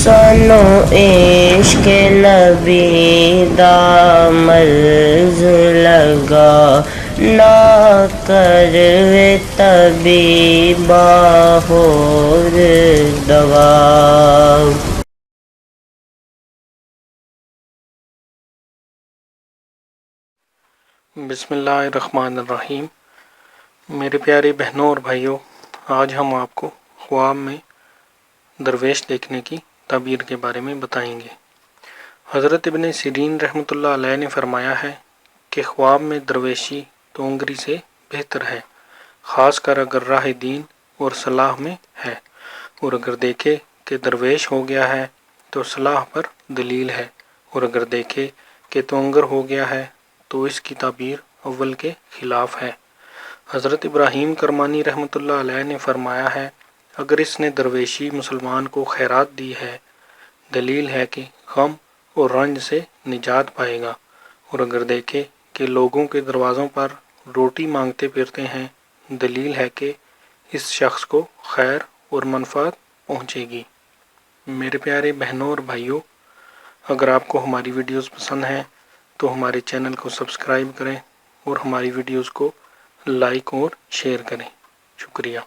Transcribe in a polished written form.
سانو عشق نبی دا مرض لگا، نہ کروے طبیبا ہور دوا۔ بسم اللہ الرحمن الرحیم۔ میرے پیارے بہنوں اور بھائیوں، آج ہم آپ کو خواب میں درویش دیکھنے کی تعبیر کے بارے میں بتائیں گے۔ حضرت ابن سیرین رحمۃ اللہ علیہ نے فرمایا ہے کہ خواب میں درویشی تونگری سے بہتر ہے، خاص کر اگر راہ دین اور صلاح میں ہے، اور اگر دیکھے کہ درویش ہو گیا ہے تو صلاح پر دلیل ہے، اور اگر دیکھے کہ تونگر ہو گیا ہے تو اس کی تعبیر اول کے خلاف ہے۔ حضرت ابراہیم کرمانی رحمۃ اللہ علیہ نے فرمایا ہے، اگر اس نے درویشی مسلمان کو خیرات دی ہے، دلیل ہے کہ غم اور رنج سے نجات پائے گا، اور اگر دیکھے کہ لوگوں کے دروازوں پر روٹی مانگتے پھرتے ہیں، دلیل ہے کہ اس شخص کو خیر اور منفعت پہنچے گی۔ میرے پیارے بہنوں اور بھائیوں، اگر آپ کو ہماری ویڈیوز پسند ہیں تو ہمارے چینل کو سبسکرائب کریں اور ہماری ویڈیوز کو لائک اور شیئر کریں۔ شکریہ۔